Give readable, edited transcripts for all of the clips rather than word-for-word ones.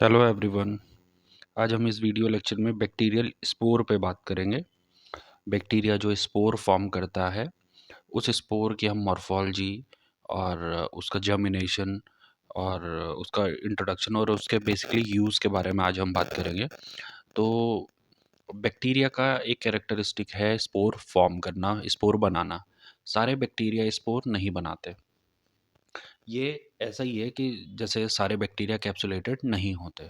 Hello everyone. आज हम इस वीडियो लेक्चर में बैक्टीरियल स्पोर पे बात करेंगे। बैक्टीरिया जो स्पोर फॉर्म करता है, उस स्पोर की हम मॉर्फोलॉजी और उसका जर्मिनेशन और उसका इंट्रोडक्शन और उसके बेसिकली यूज़ के बारे में आज हम बात करेंगे। तो बैक्टीरिया का एक कैरेक्टरिस्टिक है स्पोर फॉर्म करना, स्पोर बनाना। सारे बैक्टीरिया स्पोर नहीं बनाते। ये ऐसा ही है कि जैसे सारे बैक्टीरिया कैप्सुलेटेड नहीं होते।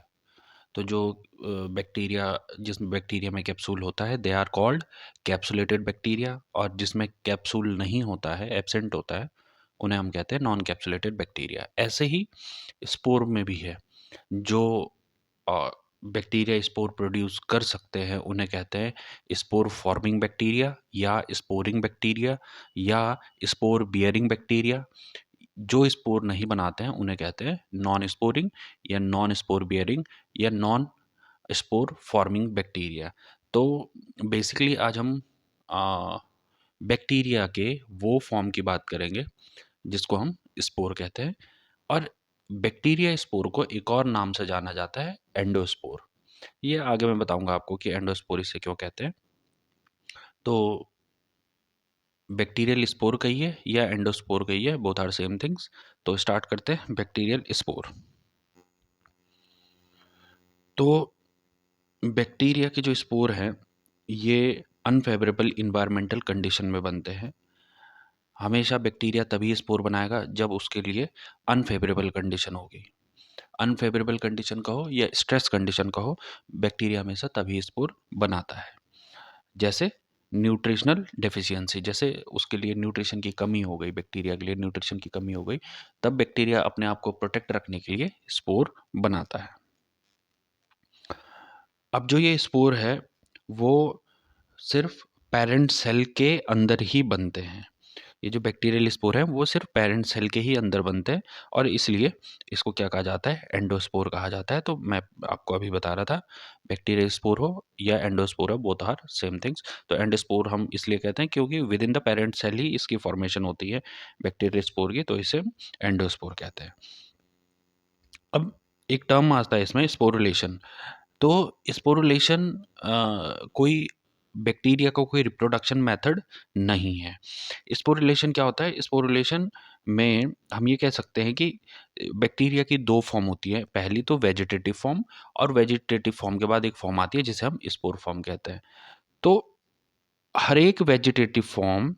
तो जो बैक्टीरिया जिसमें बैक्टीरिया में कैप्सूल होता है they are called capsulated bacteria, और जिसमें कैप्सूल नहीं होता है, एब्सेंट होता है, उन्हें हम कहते हैं नॉन कैप्सुलेटेड बैक्टीरिया। ऐसे ही स्पोर में भी है। जो बैक्टीरिया स्पोर प्रोड्यूस कर सकते हैं उन्हें कहते हैं स्पोर फॉर्मिंग बैक्टीरिया या स्पोरिंग बैक्टीरिया या स्पोर बियरिंग बैक्टीरिया। जो स्पोर नहीं बनाते हैं उन्हें कहते हैं नॉन स्पोरिंग या नॉन स्पोर बियरिंग या नॉन स्पोर फॉर्मिंग बैक्टीरिया। तो बेसिकली आज हम बैक्टीरिया के वो फॉर्म की बात करेंगे जिसको हम स्पोर कहते हैं। और बैक्टीरिया स्पोर को एक और नाम से जाना जाता है एंडोस्पोर। ये आगे मैं बताऊंगा आपको कि एंडोस्पोर इसे क्यों कहते हैं। तो बैक्टीरियल स्पोर कहिए या एंडोस्पोर कहिए, बोथ आर सेम थिंग्स। तो स्टार्ट करते हैं बैक्टीरियल स्पोर। तो बैक्टीरिया के जो स्पोर हैं ये अनफेवरेबल इन्वायरमेंटल कंडीशन में बनते हैं। हमेशा बैक्टीरिया तभी स्पोर बनाएगा जब उसके लिए अनफेवरेबल कंडीशन होगी। अनफेवरेबल कंडीशन कहो या स्ट्रेस कंडीशन कहो, बैक्टीरिया हमेशा तभी स्पोर बनाता है। जैसे न्यूट्रिशनल डेफिशिएंसी, जैसे उसके लिए न्यूट्रिशन की कमी हो गई, बैक्टीरिया के लिए न्यूट्रिशन की कमी हो गई, तब बैक्टीरिया अपने आप को प्रोटेक्ट रखने के लिए स्पोर बनाता है। अब जो ये स्पोर है वो सिर्फ पेरेंट सेल के अंदर ही बनते हैं। ये जो बैक्टीरियल स्पोर हैं वो सिर्फ पेरेंट सेल के ही अंदर बनते हैं, और इसलिए इसको क्या कहा जाता है, एंडोस्पोर कहा जाता है। तो मैं आपको अभी बता रहा था, बैक्टीरियल स्पोर हो या एंडोस्पोर हो, बोथ आर सेम थिंग्स। तो एंडोस्पोर हम इसलिए कहते हैं क्योंकि within the parent cell ही इसकी फॉर्मेशन होती है बैक्टीरियल स्पोर की, तो इसे एंडोस्पोर कहते हैं। अब एक टर्म आता है इसमें, स्पोरुलेशन। तो स्पोरुलेशन कोई बैक्टीरिया का कोई रिप्रोडक्शन मेथड नहीं है। स्पोरुलेशन क्या होता है, स्पोरुलेशन में हम ये कह सकते हैं कि बैक्टीरिया की दो फॉर्म होती है। पहली तो वेजिटेटिव फॉर्म, और वेजिटेटिव फॉर्म के बाद एक फॉर्म आती है जिसे हम स्पोर फॉर्म कहते हैं। तो हर एक वेजिटेटिव फॉर्म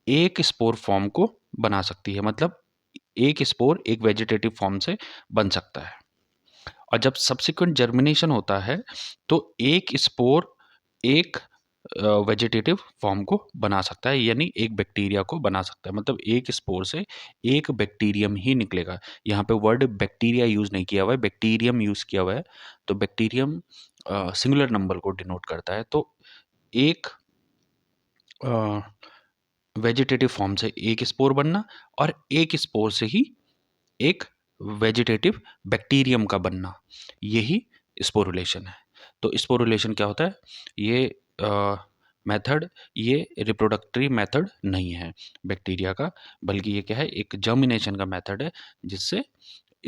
एक स्पोर फॉर्म को बना सकती है। मतलब एक स्पोर एक वेजिटेटिव फॉर्म से बन सकता है, और जब सब्सिक्वेंट जर्मिनेशन होता है तो एक स्पोर एक वेजिटेटिव फॉर्म को बना सकता है, यानी एक बैक्टीरिया को बना सकता है। मतलब एक स्पोर से एक बैक्टीरियम ही निकलेगा। यहाँ पे वर्ड बैक्टीरिया यूज नहीं किया हुआ है, बैक्टीरियम यूज किया हुआ है। तो बैक्टीरियम सिंगुलर नंबर को डिनोट करता है। तो एक वेजिटेटिव फॉर्म से एक स्पोर बनना, और एक स्पोर से ही एक वेजिटेटिव बैक्टीरियम का बनना, यही स्पोरुलेशन है। तो स्पोरुलेशन क्या होता है, ये मेथड, ये रिप्रोडक्टरी मेथड नहीं है बैक्टीरिया का, बल्कि ये क्या है, एक जर्मिनेशन का मेथड है, जिससे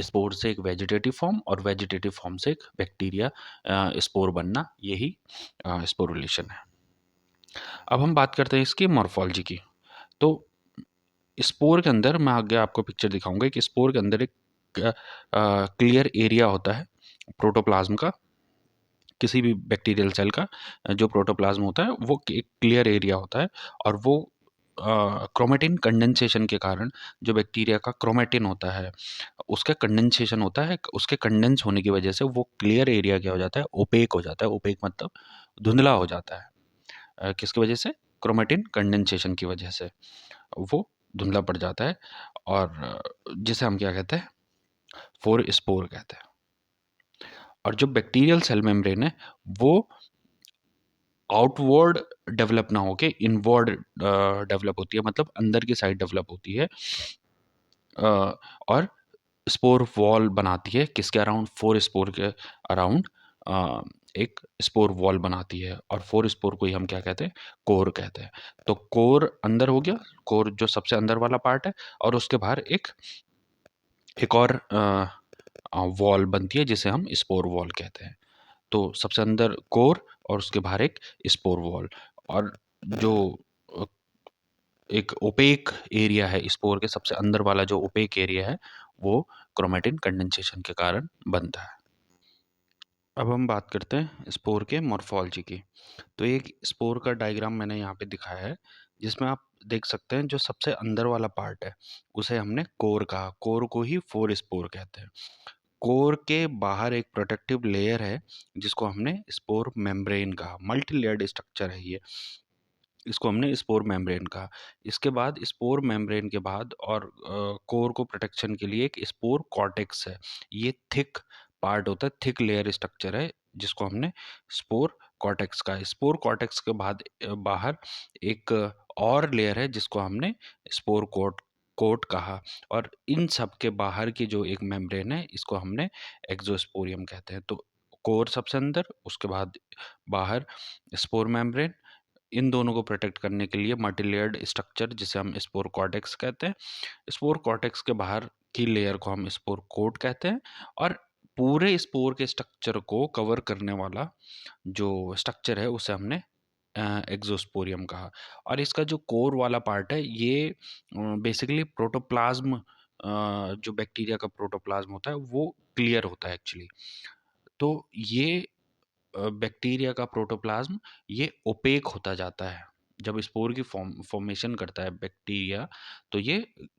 स्पोर से एक वेजिटेटिव फॉर्म और वेजिटेटिव फॉर्म से एक बैक्टीरिया स्पोर बनना, यही स्पोरुलेशन है। अब हम बात करते हैं इसकी मॉर्फोलॉजी की। तो स्पोर के अंदर, मैं आगे आपको पिक्चर दिखाऊंगा कि स्पोर के अंदर एक क्लियर एरिया होता है प्रोटोप्लाज्म का। किसी भी बैक्टीरियल सेल का जो प्रोटोप्लाज्म होता है वो एक क्लियर एरिया होता है, और वो क्रोमेटिन कंडेंसेशन के कारण, जो बैक्टीरिया का क्रोमेटिन होता है उसका कंडेंसेशन होता है, उसके कंडेंस होने की वजह से वो क्लियर एरिया क्या हो जाता है, ओपेक हो जाता है। ओपेक मतलब धुंधला हो जाता है। किसकी वजह से, क्रोमेटिन कंडेंसेशन की वजह से वो धुंधला पड़ जाता है, और जिसे हम क्या कहते हैं, फोर स्पोर कहते हैं। और जो बैक्टीरियल सेल मेम्ब्रेन है वो आउटवर्ड डेवलप ना होके इनवर्ड डेवलप होती है, मतलब अंदर की साइड डेवलप होती है, और स्पोर वॉल बनाती है। किसके अराउंड, फोर स्पोर के अराउंड एक स्पोर वॉल बनाती है, और फोर स्पोर को ही हम क्या कहते हैं, कोर कहते हैं। तो कोर अंदर हो गया, कोर जो सबसे अंदर वाला पार्ट है, और उसके बाहर एक और वॉल बनती है जिसे हम स्पोर वॉल कहते हैं। तो सबसे अंदर कोर और उसके बाहर एक स्पोर वॉल। और जो अ, एक ओपेक एरिया है स्पोर के सबसे अंदर वाला जो ओपेक एरिया है वो क्रोमेटिन कंडेंसेशन के कारण बनता है। अब हम बात करते हैं स्पोर के मॉर्फोलॉजी की। तो एक स्पोर का डायग्राम मैंने यहाँ पे दिखाया है जिसमें आप देख सकते हैं जो सबसे अंदर वाला पार्ट है उसे हमने कोर कहा। कोर को ही फोर स्पोर कहते हैं। कोर के बाहर एक प्रोटेक्टिव लेयर है जिसको हमने स्पोर मेम्ब्रेन कहा। मल्टी लेयर्ड स्ट्रक्चर है ये, इसको हमने स्पोर मेम्ब्रेन कहा। इसके बाद स्पोर मेम्ब्रेन के बाद और कोर को प्रोटेक्शन के लिए एक स्पोर कॉर्टेक्स है। ये थिक पार्ट होता है, थिक लेयर स्ट्रक्चर है जिसको हमने स्पोर कॉर्टेक्स कहा। स्पोर कॉर्टेक्स के बाद बाहर एक और लेयर है जिसको हमने स्पोर कोट कोट कहा। और इन सब के बाहर की जो एक मेम्ब्रेन है इसको हमने एक्सोस्पोरियम कहते हैं। तो कोर सबसे अंदर, उसके बाद बाहर स्पोर मेम्ब्रेन, इन दोनों को प्रोटेक्ट करने के लिए मल्टीलेयर्ड स्ट्रक्चर जिसे हम स्पोर कॉर्टेक्स कहते हैं। स्पोर कॉर्टेक्स के बाहर की लेयर को हम स्पोर कोट कहते हैं। और पूरे स्पोर के स्ट्रक्चर को कवर करने वाला जो स्ट्रक्चर है उसे हमने एक्सोस्पोरियम कहा। और इसका जो कोर वाला पार्ट है ये बेसिकली प्रोटोप्लाज्म, जो बैक्टीरिया का प्रोटोप्लाज्म होता है वो क्लियर होता है एक्चुअली। तो ये बैक्टीरिया का प्रोटोप्लाज्म ये ओपेक होता जाता है। जब स्पोर की फॉर्मेशन करता है बैक्टीरिया तो ये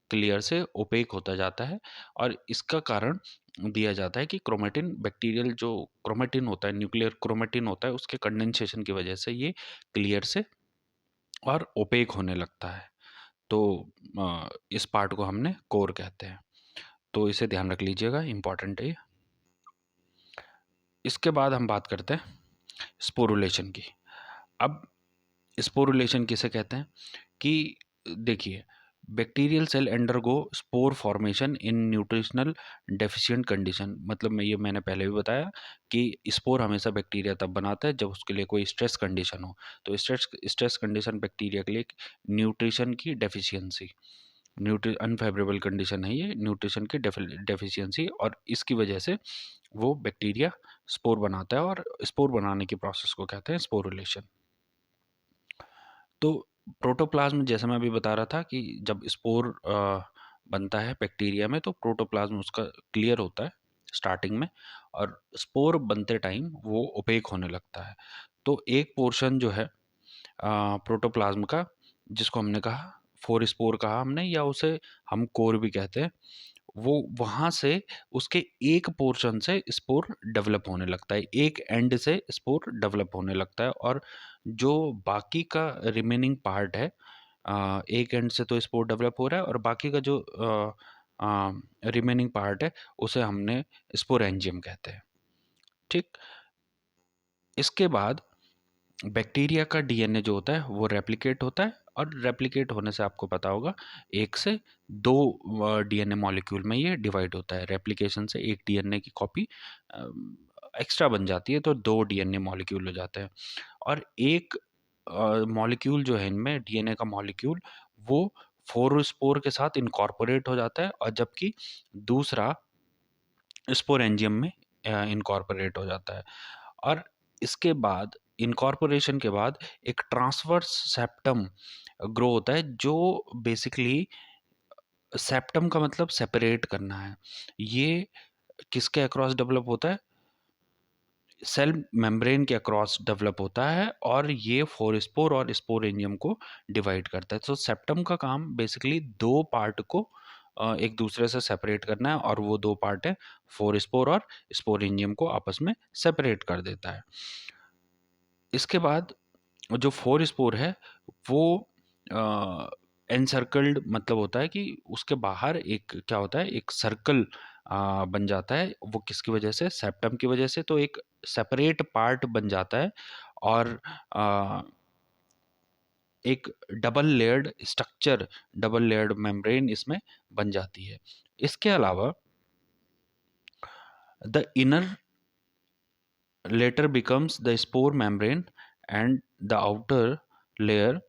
क्लियर से ओपेक होता जाता है। और इसका कारण दिया जाता है कि क्रोमेटिन, बैक्टीरियल जो क्रोमेटिन होता है, न्यूक्लियर क्रोमेटिन होता है, उसके कंडेंसेशन की वजह से ये क्लियर से और ओपेक होने लगता है। तो इस पार्ट को हमने कोर कहते हैं। तो इसे ध्यान रख लीजिएगा, इंपॉर्टेंट है ये। इसके बाद हम बात करते हैं स्पोरुलेशन की। अब स्पोरुलेशन किसे कहते हैं कि देखिए, bacterial cell undergo spore formation in nutritional deficient condition. मतलब मैंने पहले भी बताया कि स्पोर हमेशा बैक्टीरिया तब बनाता है जब उसके लिए कोई स्ट्रेस कंडीशन हो। तो स्ट्रेस कंडीशन बैक्टीरिया के लिए न्यूट्रिशन की डेफिशिएंसी, अनफेवरेबल कंडीशन है ये, न्यूट्रिशन की डेफिशिएंसी, और इसकी वजह से वो बैक्टीरिया स्पोर बनाता है और स्पोर बनाने की प्रोसेस को कहते हैं स्पोरुलेशन। तो प्रोटोप्लाज्म, जैसा मैं अभी बता रहा था कि जब स्पोर बनता है बैक्टीरिया में तो प्रोटोप्लाज्म उसका क्लियर होता है स्टार्टिंग में, और स्पोर बनते टाइम वो ओपेक होने लगता है। तो एक पोर्शन जो है प्रोटोप्लाज्म का, जिसको हमने कहा फोर स्पोर कहा हमने, या उसे हम कोर भी कहते हैं, वो वहाँ से उसके एक पोर्शन से स्पोर डेवलप होने लगता है, एक एंड से स्पोर डेवलप होने लगता है। और जो बाकी का रिमेनिंग पार्ट है, एक एंड से तो स्पोर डेवलप हो रहा है और बाकी का जो रिमेनिंग पार्ट है उसे हमने स्पोरेंजियम कहते हैं। ठीक। इसके बाद बैक्टीरिया का डीएनए जो होता है वो रेप्लिकेट होता है, और रेप्लिकेट होने से आपको पता होगा एक से दो डीएनए मॉलिक्यूल में ये डिवाइड होता है। रेप्लिकेशन से एक डीएनए की कॉपी एक्स्ट्रा बन जाती है तो दो डीएनए मॉलिक्यूल हो जाते हैं। और एक मॉलिक्यूल जो है इनमें, डीएनए का मॉलिक्यूल, वो फोरोस्पोर के साथ इनकॉर्पोरेट हो जाता है, और जबकि दूसरा स्पोरेंजियम में इनकॉर्पोरेट हो जाता है। और इसके बाद, इनकॉर्पोरेशन के बाद, एक ट्रांसवर्स सेप्टम ग्रो होता है, जो बेसिकली, सेप्टम का मतलब सेपरेट करना है। ये किसके अक्रॉस डेवलप होता है? सेल मेम्ब्रेन के अक्रॉस डेवलप होता है, और ये फोरस्पोर और स्पोरेंजियम को डिवाइड करता है। तो सेप्टम का काम बेसिकली दो पार्ट को एक दूसरे से सेपरेट करना है, और वो दो पार्ट है फोरस्पोर और स्पोरेंजियम को आपस में सेपरेट कर देता है। इसके बाद जो फोर स्पोर है वो एनसर्कल्ड, मतलब होता है कि उसके बाहर एक क्या होता है, एक सर्कल बन जाता है। वो किसकी वजह से? सेप्टम की वजह से। तो एक सेपरेट पार्ट बन जाता है, और आ, एक double layered structure, double layered membrane इसमें बन जाती है। इसके अलावा the inner later becomes the spore membrane, and the outer layer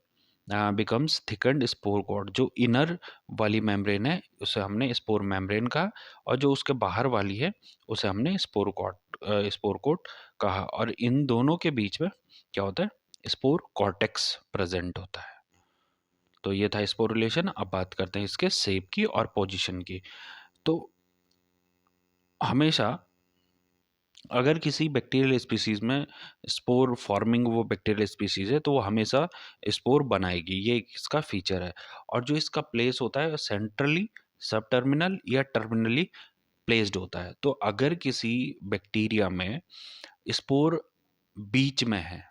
becomes thickened spore coat. जो इनर वाली मेम्ब्रेन है उसे हमने स्पोर मेम्ब्रेन कहा, और जो उसके बाहर वाली है उसे हमने स्पोर कोट कहा। और इन दोनों के बीच में क्या होता है, स्पोर कॉर्टेक्स प्रेजेंट होता है। तो ये था स्पोरुलेशन। अब बात करते हैं इसके शेप की और पोजीशन की। तो हमेशा अगर किसी बैक्टीरियल स्पीसीज में स्पोर फॉर्मिंग वो बैक्टीरियल स्पीसीज है, तो वो हमेशा स्पोर बनाएगी, ये इसका फीचर है। और जो इसका प्लेस होता है सेंट्रली, सब टर्मिनल या टर्मिनली प्लेस्ड होता है। तो अगर किसी बैक्टीरिया में स्पोर बीच में है,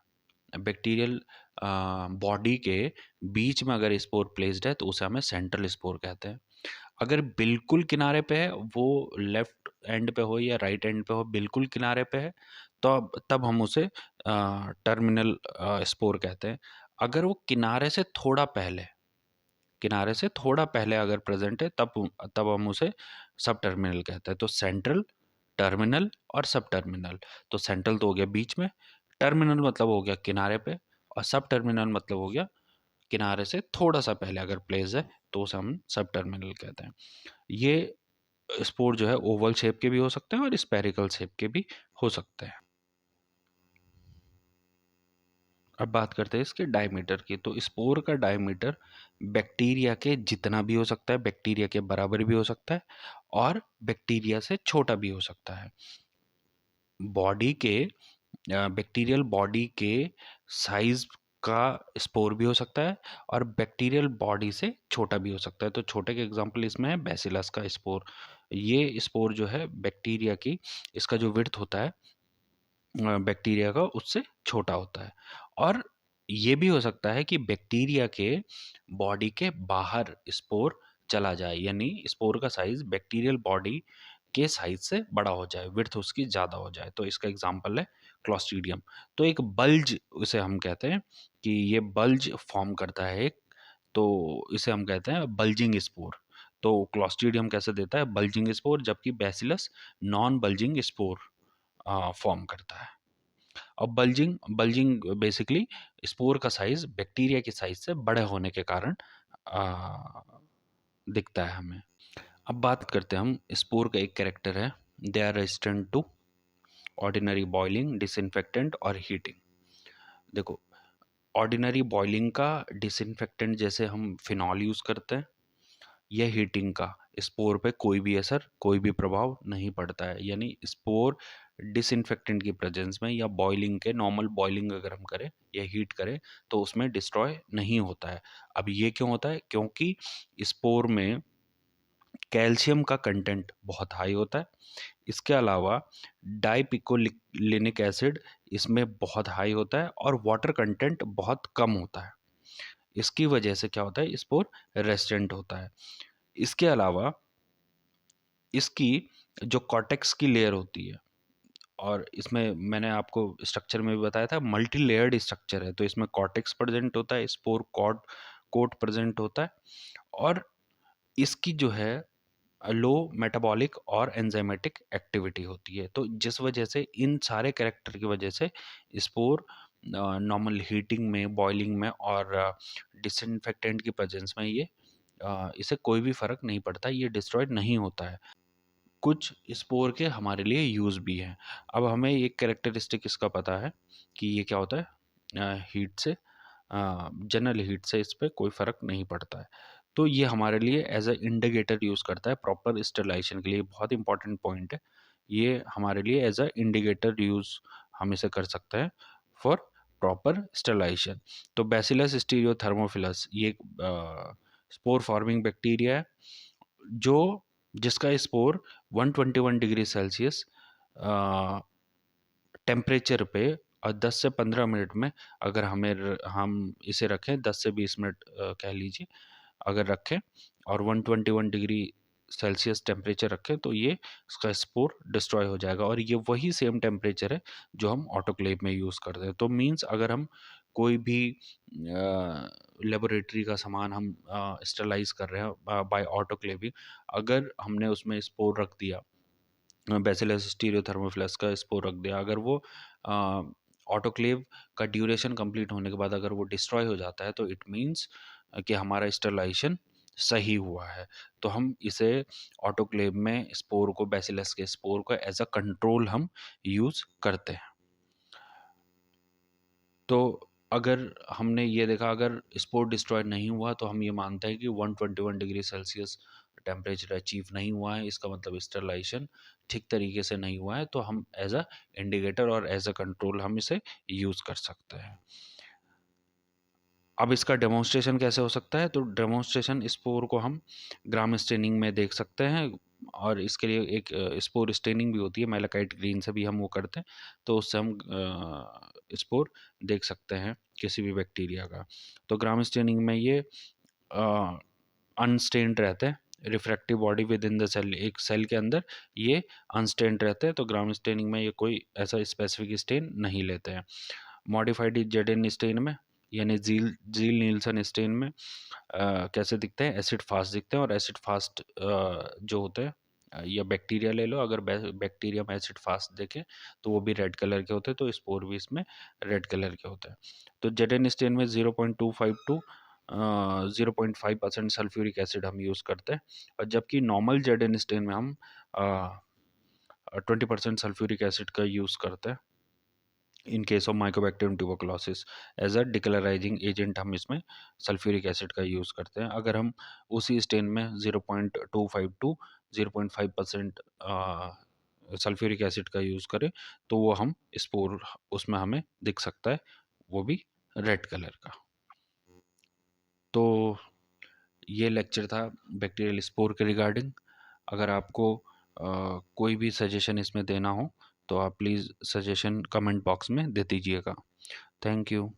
बैक्टीरियल बॉडी के बीच में अगर स्पोर प्लेस्ड है, तो उसे हमें सेंट्रल स्पोर कहते हैं। अगर बिल्कुल किनारे पे है, वो लेफ्ट एंड पे हो या राइट एंड पे हो, बिल्कुल किनारे पे है, तो तब हम उसे टर्मिनल स्पोर कहते हैं। अगर वो किनारे से थोड़ा पहले अगर प्रेजेंट है, तब हम उसे सब टर्मिनल कहते हैं। तो सेंट्रल, टर्मिनल और सब टर्मिनल। तो सेंट्रल तो हो गया बीच में, टर्मिनल मतलब हो गया किनारे पे, और सब टर्मिनल मतलब हो गया किनारे से थोड़ा सा पहले अगर प्लेस है, तो उसे हम सब टर्मिनल कहते हैं। ये स्पोर जो है ओवल शेप के भी हो सकते हैं और स्पेरिकल शेप के भी हो सकते हैं। अब बात करते हैं इसके डायमीटर की। तो स्पोर का डायमीटर बैक्टीरिया के जितना भी हो सकता है, बैक्टीरिया के बराबर भी हो सकता है, और बैक्टीरिया से छोटा भी हो सकता है। बॉडी के बैक्टीरियल बॉडी के साइज का स्पोर भी हो सकता है, और बैक्टीरियल बॉडी से छोटा भी हो सकता है। तो छोटे के एग्जांपल इसमें है बैसिलस का स्पोर। ये स्पोर जो है बैक्टीरिया की, इसका जो विड्थ होता है बैक्टीरिया का, उससे छोटा होता है। और ये भी हो सकता है कि बैक्टीरिया के बॉडी के बाहर स्पोर चला जाए, यानी स्पोर का साइज बैक्टीरियल बॉडी के साइज से बड़ा हो जाए, विड्थ उसकी ज़्यादा हो जाए। तो इसका एग्जांपल है क्लॉस्ट्रीडियम। तो एक बल्ज उसे हम कहते हैं कि ये बल्ज फॉर्म करता है एक, तो इसे हम कहते हैं बल्जिंग स्पोर। तो क्लॉस्ट्रीडियम कैसे देता है बल्जिंग स्पोर, जबकि bacillus non bulging spore form करता है। अब बल्जिंग बल्जिंग बेसिकली स्पोर का साइज बैक्टीरिया के साइज से बड़े होने के कारण आ, दिखता है हमें। अब बात करते हैं हम स्पोर का एक कैरेक्टर है, they are resistant to ordinary boiling, disinfectant और हीटिंग। देखो, ऑर्डिनरी बॉइलिंग का डिसइंफेक्टेंट जैसे हम फिनॉल यूज़ करते हैं, या हीटिंग का स्पोर पे कोई भी असर, कोई भी प्रभाव नहीं पड़ता है। यानी स्पोर डिसइंफेक्टेंट की प्रेजेंस में या बॉइलिंग के, नॉर्मल बॉइलिंग अगर हम करें या हीट करें, तो उसमें डिस्ट्रॉय नहीं होता है। अब ये क्यों होता है? क्योंकि स्पोर में कैल्शियम का कंटेंट बहुत हाई होता है। इसके अलावा डाइपिकोलिनिक एसिड इसमें बहुत हाई होता है, और वाटर कंटेंट बहुत कम होता है। इसकी वजह से क्या होता है, स्पोर रेजिस्टेंट होता है। इसके अलावा इसकी जो कॉर्टेक्स की लेयर होती है, और इसमें मैंने आपको स्ट्रक्चर में भी बताया था, मल्टी लेयर्ड स्ट्रक्चर है। तो इसमें कॉर्टेक्स प्रेजेंट होता है, स्पोर कोट प्रेजेंट होता है, और इसकी जो है लो मेटाबॉलिक और एंजाइमेटिक एक्टिविटी होती है। तो जिस वजह से, इन सारे कैरेक्टर की वजह से स्पोर नॉर्मल हीटिंग में, बॉइलिंग में और डिसइंफेक्टेंट की प्रेजेंस में ये इसे कोई भी फ़र्क नहीं पड़ता, ये डिस्ट्रॉयड नहीं होता है। कुछ स्पोर के हमारे लिए यूज़ भी हैं। अब हमें एक कैरेक्टरिस्टिक इसका पता है कि ये क्या होता है, हीट से, जनरल हीट से इस पे कोई फ़र्क नहीं पड़ता है। तो ये हमारे लिए एज अ इंडिकेटर यूज़ करता है प्रॉपर स्टरलाइजेशन के लिए। बहुत इंपॉर्टेंट पॉइंट है ये, हमारे लिए एज अ इंडिकेटर यूज़ हम इसे कर सकते हैं फॉर प्रॉपर स्टरलाइजेशन। तो बैसिलस स्टीरियोथर्मोफिलस ये एक स्पोर फॉर्मिंग बैक्टीरिया है, जो जिसका स्पोर 121 डिग्री सेल्सियस टेम्परेचर पे और 10 से 15 मिनट में, अगर हम इसे रखें 10 से 20 मिनट कह लीजिए, अगर रखें और 121 डिग्री सेल्सियस टेम्परेचर रखें, तो ये इसका स्पोर डिस्ट्रॉय हो जाएगा। और ये वही सेम टेम्परेचर है जो हम ऑटोक्लेव में यूज़ करते हैं। तो मीन्स अगर हम कोई भी लेबोरेटरी का सामान हम स्टरलाइज कर रहे हैं बाय ऑटोक्लेविंग, अगर हमने उसमें स्पोर रख दिया, बैसिलस स्टीरियोथर्मोफिलस का स्पोर रख दिया, अगर वो ऑटोक्लेव का ड्यूरेशन कंप्लीट होने के बाद अगर वो डिस्ट्रॉय हो जाता है तो इट मीन्स कि हमारा स्टरलाइजेशन सही हुआ है। तो हम इसे ऑटोक्लेव में स्पोर को, बैसिलस के स्पोर को एज अ कंट्रोल हम यूज़ करते हैं। तो अगर हमने ये देखा, अगर स्पोर डिस्ट्रॉय नहीं हुआ तो हम ये मानते हैं कि 121 डिग्री सेल्सियस टेम्परेचर अचीव नहीं हुआ है, इसका मतलब स्टरलाइजेशन ठीक तरीके से नहीं हुआ है। तो हम एज अ इंडिकेटर और एज अ कंट्रोल हम इसे यूज़ कर सकते हैं। अब इसका डेमोन्स्ट्रेशन कैसे हो सकता है? तो डेमोन्स्ट्रेशन स्पोर को हम ग्राम स्टेनिंग में देख सकते हैं, और इसके लिए एक स्पोर स्टेनिंग भी होती है, मैलाकाइट ग्रीन से भी हम वो करते हैं, तो उससे हम स्पोर देख सकते हैं किसी भी बैक्टीरिया का। तो ग्राम स्टेनिंग में ये अनस्टेन्ड रहते हैं, refractive body within the cell, एक सेल के अंदर ये अनस्टेन्ड रहते हैं, तो ग्राम स्टेनिंग में ये कोई ऐसा स्पेसिफिक स्टेन नहीं लेते हैं। मॉडिफाइड जेडेन स्टेन में, यानी झील नीलसन स्टेन में कैसे दिखते हैं? एसिड फास्ट दिखते हैं, और एसिड फास्ट जो होते हैं, या बैक्टीरिया ले लो, अगर बैक्टीरिया में एसिड फास्ट देखें तो वो भी रेड कलर के होते हैं, तो स्पोर भी इसमें रेड कलर के होते हैं। तो जेडेन स्टेन में 0.25 टू 0.5% सल्फ्यूरिक एसिड हम यूज़ करते हैं, और जबकि नॉर्मल जेडेन स्टेन में हम 20% सल्फ्यूरिक एसिड का यूज़ करते हैं। In case of mycobacterium tuberculosis as a decolourising agent हम इसमें सल्फ्यूरिक एसिड का यूज़ करते हैं। अगर हम उसी स्टेन में 0.25 टू 0.5% सल्फ्यूरिक एसिड का यूज़ करें तो वो हम स्पोर उसमें हमें दिख सकता है, वो भी रेड कलर का। तो ये लेक्चर था बैक्टीरियल स्पोर के रिगार्डिंग। अगर आपको कोई भी सजेशन इसमें देना हो तो आप प्लीज़ सजेशन कमेंट बॉक्स में दे दीजिएगा। Thank you.